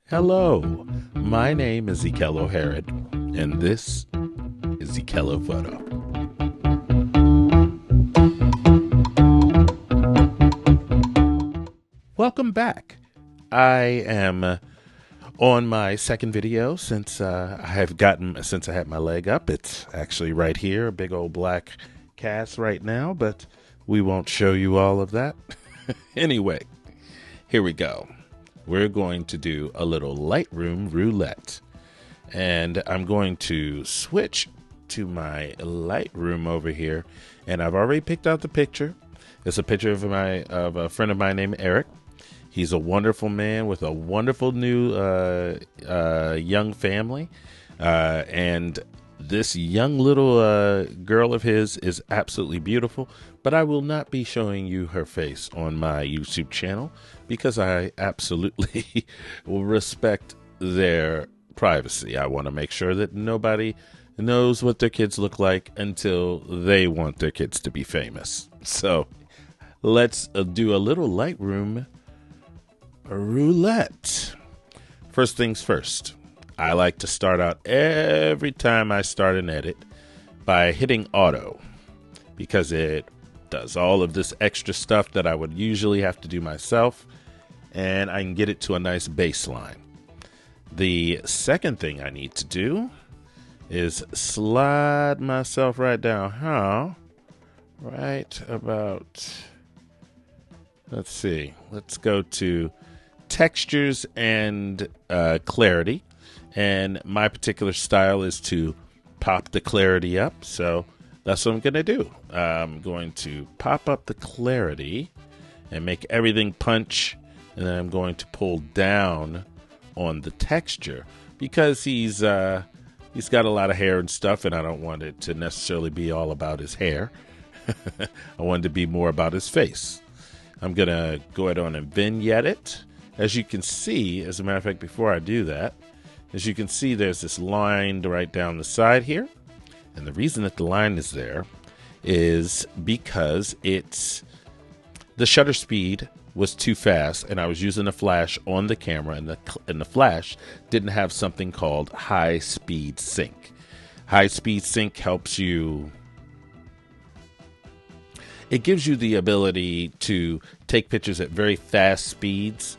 Hello, my name is Ikello Herod, and this is Ikello Photo. Welcome back. I am on my second video since I had my leg up. It's actually right here, a big old black cast right now, but we won't show you all of that. Anyway, here we go. We're going to do a little Lightroom Roulette. And I'm going to switch to my Lightroom over here. And I've already picked out the picture. It's a picture of a friend of mine named Eric. He's a wonderful man with a wonderful new young family. And this young little girl of his is absolutely beautiful. But I will not be showing you her face on my YouTube channel because I absolutely will respect their privacy. I want to make sure that nobody knows what their kids look like until they want their kids to be famous. So let's do a little Lightroom Roulette. First things first, I like to start out every time I start an edit by hitting auto because it does all of this extra stuff that I would usually have to do myself, and I can get it to a nice baseline. The second thing I need to do is slide myself right down. Right about, let's see, let's go to textures and clarity. And my particular style is to pop the clarity up. So that's what I'm going to do. I'm going to pop up the clarity and make everything punch. And then I'm going to pull down on the texture because he's got a lot of hair and stuff. And I don't want it to necessarily be all about his hair. I want it to be more about his face. I'm going to go ahead on and vignette it. As you can see, as a matter of fact, before I do that, as you can see, there's this line right down the side here. And the reason that the line is there is because the shutter speed was too fast, and I was using a flash on the camera, and the flash didn't have something called high speed sync. High speed sync helps you. It gives you the ability to take pictures at very fast speeds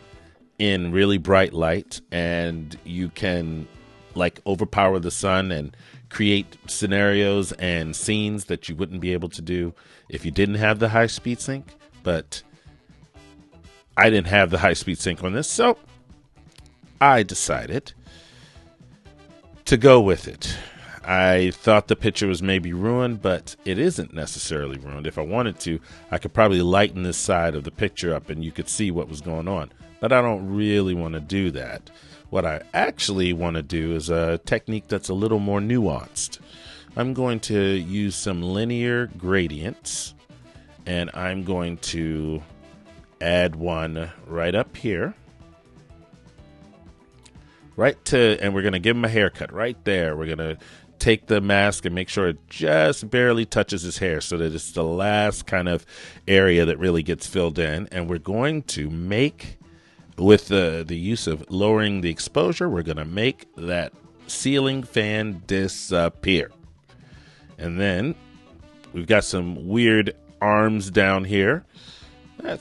in really bright light, and you can like overpower the sun and create scenarios and scenes that you wouldn't be able to do if you didn't have the high speed sync. But I didn't have the high speed sync on this, so I decided to go with it. I thought the picture was maybe ruined, but it isn't necessarily ruined. If I wanted to, I could probably lighten this side of the picture up and you could see what was going on. But I don't really want to do that. What I actually want to do is a technique that's a little more nuanced. I'm going to use some linear gradients, and I'm going to add one right up here. And we're going to give him a haircut right there. We're going to take the mask and make sure it just barely touches his hair so that it's the last kind of area that really gets filled in. And we're going to make, with the use of lowering the exposure, we're going to make that ceiling fan disappear. And then we've got some weird arms down here. I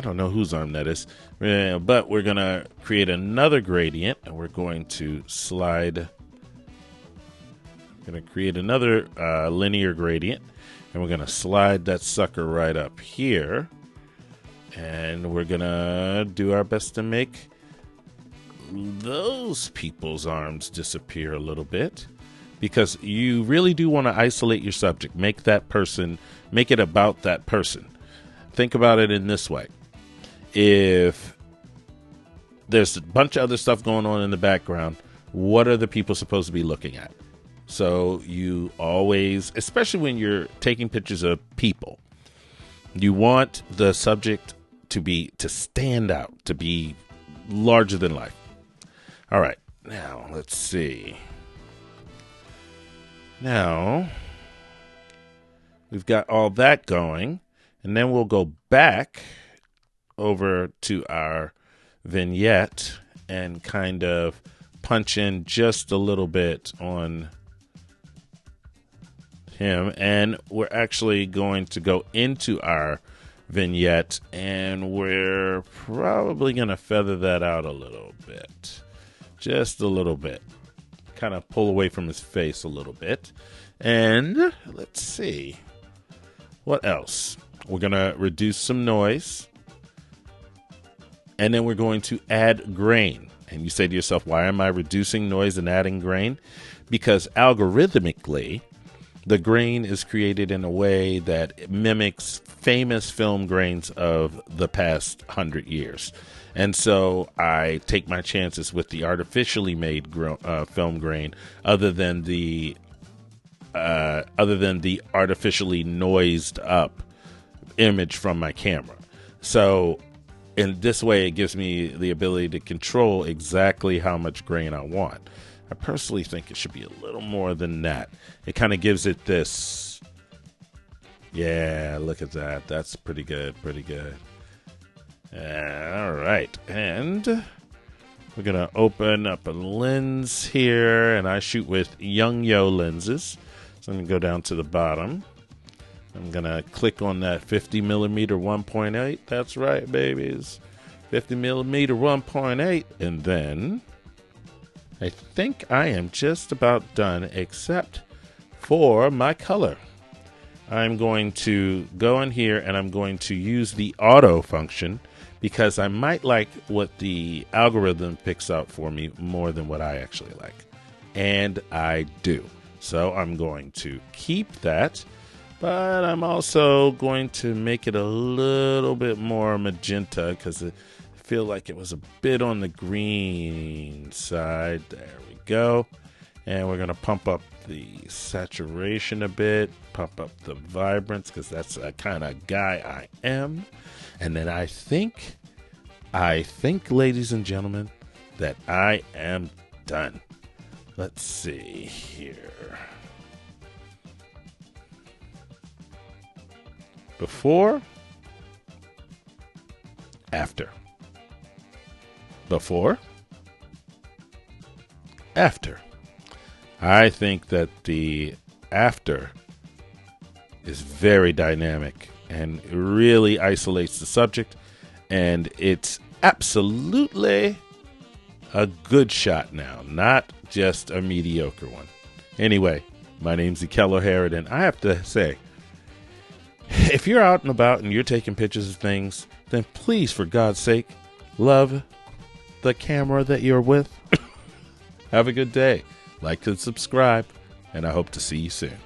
don't know whose arm that is. But we're going to create another gradient, and we're going to create another linear gradient, and we're going to slide that sucker right up here. And we're going to do our best to make those people's arms disappear a little bit, because you really do want to isolate your subject. Make it about that person. Think about it in this way. If there's a bunch of other stuff going on in the background, what are the people supposed to be looking at? So you always, especially when you're taking pictures of people, you want the subject to stand out, to be larger than life. All right, now let's see. Now we've got all that going, and then we'll go back over to our vignette, and kind of punch in just a little bit on him. And we're actually going to go into our vignette, and we're probably going to feather that out a little bit. Just a little bit. Kind of pull away from his face a little bit. And let's see. What else? We're going to reduce some noise. And then we're going to add grain. And you say to yourself, why am I reducing noise and adding grain? Because algorithmically, the grain is created in a way that mimics famous film grains of the past 100 years. And so I take my chances with the artificially made film grain other than the artificially noised up image from my camera. So in this way, it gives me the ability to control exactly how much grain I want. I personally think it should be a little more than that. It kind of gives it this, yeah, look at that. That's pretty good, pretty good. All right, and we're going to open up a lens here, and I shoot with Young-Yo lenses. So I'm going to go down to the bottom. I'm going to click on that 50 millimeter 1.8. That's right, babies. 50 millimeter 1.8. And then I think I am just about done, except for my color. I'm going to go in here and I'm going to use the auto function because I might like what the algorithm picks out for me more than what I actually like. And I do. So I'm going to keep that. But I'm also going to make it a little bit more magenta because I feel like it was a bit on the green side. There we go. And we're going to pump up the saturation a bit, pump up the vibrance because that's the kind of guy I am. And then I think, ladies and gentlemen, that I am done. Let's see here. Before, after. Before, after. I think that the after is very dynamic and really isolates the subject, and it's absolutely a good shot now, not just a mediocre one. Anyway, my name's Untitled Chapter, and I have to say, if you're out and about and you're taking pictures of things, then please, for God's sake, love the camera that you're with. Have a good day. Like and subscribe, and I hope to see you soon.